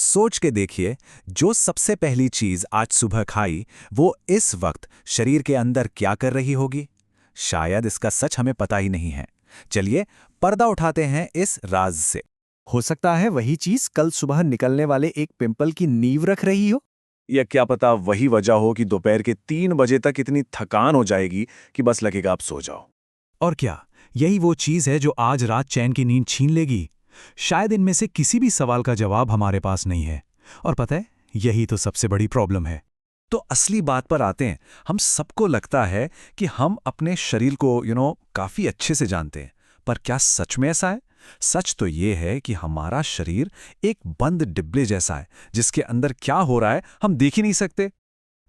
सोच के देखिए, जो सबसे पहली चीज आज सुबह खाई वो इस वक्त शरीर के अंदर क्या कर रही होगी। शायद इसका सच हमें पता ही नहीं है। चलिए पर्दा उठाते हैं इस राज से। हो सकता है वही चीज कल सुबह निकलने वाले एक पिंपल की नींव रख रही हो। या क्या पता वही वजह हो कि दोपहर के 3 बजे तक इतनी थकान हो जाएगी कि बस लगेगा आप सो जाओ। और क्या यही वो चीज है जो आज रात चैन की नींद छीन लेगी। शायद इनमें से किसी भी सवाल का जवाब हमारे पास नहीं है। और पता है, यही तो सबसे बड़ी प्रॉब्लम है। तो असली बात पर आते हैं। हम सबको लगता है कि हम अपने शरीर को काफी अच्छे से जानते हैं, पर क्या सच में ऐसा है? सच तो ये है कि हमारा शरीर एक बंद डिब्बे जैसा है, जिसके अंदर क्या हो रहा है हम देख ही नहीं सकते।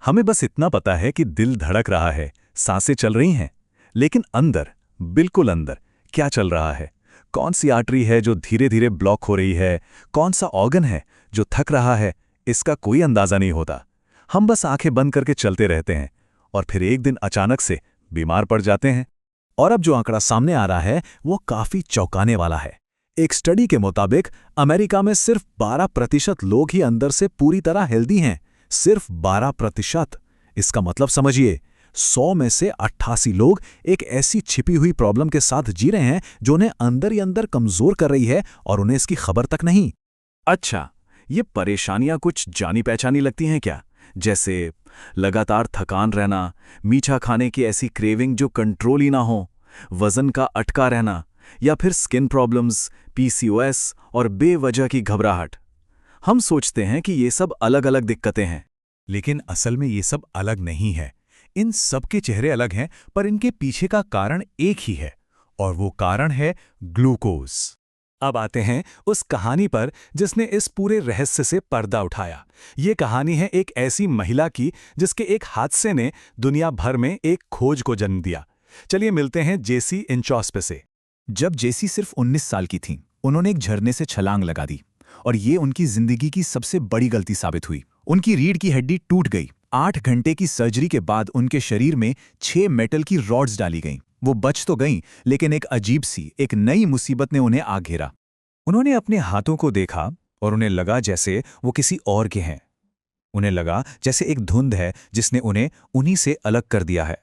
हमें बस इतना पता है कि दिल धड़क रहा है, सांसें चल रही हैं, लेकिन अंदर, बिल्कुल अंदर क्या चल रहा है? कौन सी आर्टरी है जो धीरे धीरे ब्लॉक हो रही है? कौन सा ऑर्गन है जो थक रहा है? इसका कोई अंदाजा नहीं होता। हम बस आंखें बंद करके चलते रहते हैं और फिर एक दिन अचानक से बीमार पड़ जाते हैं। और अब जो आंकड़ा सामने आ रहा है वो काफी चौंकाने वाला है। एक स्टडी के मुताबिक अमेरिका में सिर्फ 12% लोग ही अंदर से पूरी तरह हेल्दी हैं। सिर्फ 12%। इसका मतलब समझिए, 100 में से 88 लोग एक ऐसी छिपी हुई प्रॉब्लम के साथ जी रहे हैं जो उन्हें अंदर ही अंदर कमजोर कर रही है और उन्हें इसकी खबर तक नहीं। अच्छा, ये परेशानियां कुछ जानी पहचानी लगती हैं क्या? जैसे लगातार थकान रहना, मीठा खाने की ऐसी क्रेविंग जो कंट्रोल ही ना हो, वजन का अटका रहना, या फिर स्किन प्रॉब्लम्स, पीसीओएस और बेवजह की घबराहट। हम सोचते हैं कि ये सब अलग अलग दिक्कतें हैं, लेकिन असल में ये सब अलग नहीं है। इन सबके चेहरे अलग हैं, पर इनके पीछे का कारण एक ही है, और वो कारण है ग्लूकोज। अब आते हैं उस कहानी पर जिसने इस पूरे रहस्य से पर्दा उठाया। ये कहानी है एक ऐसी महिला की जिसके एक हादसे ने दुनिया भर में एक खोज को जन्म दिया। चलिए मिलते हैं जेसी इंचॉस्पे से। जब जेसी सिर्फ 19 साल की थीं, उन्होंने एक झरने से छलांग लगा दी और ये उनकी जिंदगी की सबसे बड़ी गलती साबित हुई। उनकी रीढ़ की हड्डी टूट गई। 8 घंटे की सर्जरी के बाद उनके शरीर में 6 मेटल की रॉड्स डाली गईं। वो बच तो गईं, लेकिन एक अजीब सी, एक नई मुसीबत ने उन्हें आ घेरा। उन्होंने अपने हाथों को देखा और उन्हें लगा जैसे वो किसी और के हैं। उन्हें लगा जैसे एक धुंध है जिसने उन्हें उन्हीं से अलग कर दिया है।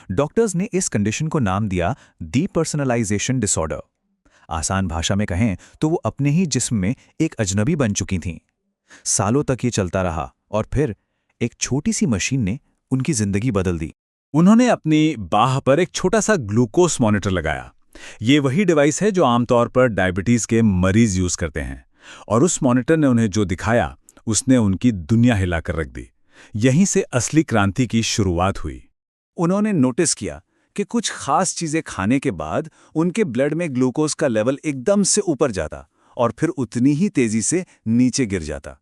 डॉक्टर्स ने इस कंडीशन को नाम दिया डीपर्सनलाइजेशन डिसऑर्डर। आसान भाषा में कहें तो वो अपने ही जिस्म में एक अजनबी बन चुकी थीं। सालों तक ये चलता रहा और फिर एक छोटी सी मशीन ने उनकी जिंदगी बदल दी। उन्होंने अपनी बाह पर एक छोटा सा ग्लूकोज मॉनिटर लगाया। ये वही डिवाइस है जो आमतौर पर डायबिटीज के मरीज यूज करते हैं, और उस मॉनिटर ने उन्हें जो दिखाया उसने उनकी दुनिया हिलाकर रख दी। यहीं से असली क्रांति की शुरुआत हुई। उन्होंने नोटिस किया कि कुछ खास चीजें खाने के बाद उनके ब्लड में ग्लूकोज का लेवल एकदम से ऊपर जाता और फिर उतनी ही तेजी से नीचे गिर जाता।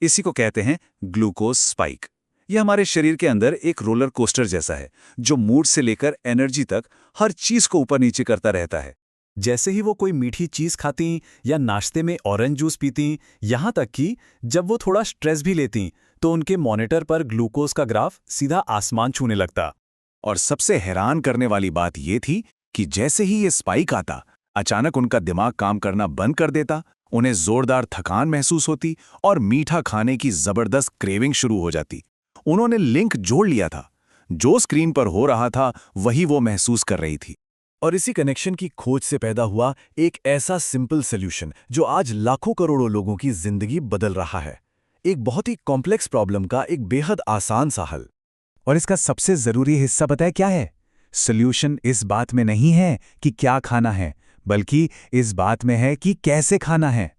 इसी को कहते हैं ग्लूकोज स्पाइक। यह हमारे शरीर के अंदर एक रोलर कोस्टर जैसा है जो मूड से लेकर एनर्जी तक हर चीज को ऊपर नीचे करता रहता है। जैसे ही वो कोई मीठी चीज खाती या नाश्ते में ऑरेंज जूस पीती, यहां तक कि जब वो थोड़ा स्ट्रेस भी लेती तो उनके मॉनिटर पर ग्लूकोज का ग्राफ सीधा आसमान छूने लगता। और सबसे हैरान करने वाली बात यह थी कि जैसे ही ये स्पाइक आता, अचानक उनका दिमाग काम करना बंद कर देता, उन्हें जोरदार थकान महसूस होती और मीठा खाने की जबरदस्त क्रेविंग शुरू हो जाती। उन्होंने लिंक जोड़ लिया था, जो स्क्रीन पर हो रहा था वही वो महसूस कर रही थी। और इसी कनेक्शन की खोज से पैदा हुआ एक ऐसा सिंपल सॉल्यूशन जो आज लाखों करोड़ों लोगों की जिंदगी बदल रहा है। एक बहुत ही कॉम्प्लेक्स प्रॉब्लम का एक बेहद आसान सा हल। और इसका सबसे जरूरी हिस्सा पता है क्या है? सॉल्यूशन इस बात में नहीं है कि क्या खाना है, बल्कि इस बात में है कि कैसे खाना है।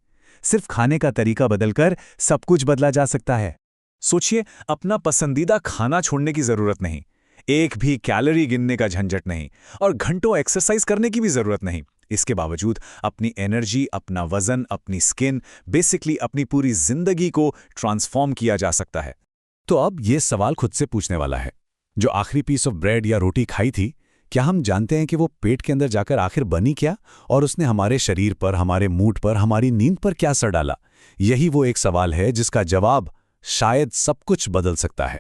सिर्फ खाने का तरीका बदलकर सब कुछ बदला जा सकता है। सोचिए, अपना पसंदीदा खाना छोड़ने की जरूरत नहीं, एक भी कैलोरी गिनने का झंझट नहीं, और घंटों एक्सरसाइज करने की भी जरूरत नहीं। इसके बावजूद अपनी एनर्जी, अपना वजन, अपनी स्किन, बेसिकली अपनी पूरी जिंदगी को ट्रांसफॉर्म किया जा सकता है। तो अब ये सवाल खुद से पूछने वाला है, जो आखिरी पीस ऑफ ब्रेड या रोटी खाई थी, क्या हम जानते हैं कि वो पेट के अंदर जाकर आखिर बनी क्या, और उसने हमारे शरीर पर, हमारे मूड पर, हमारी नींद पर क्या असर डाला? यही वो एक सवाल है जिसका जवाब शायद सब कुछ बदल सकता है।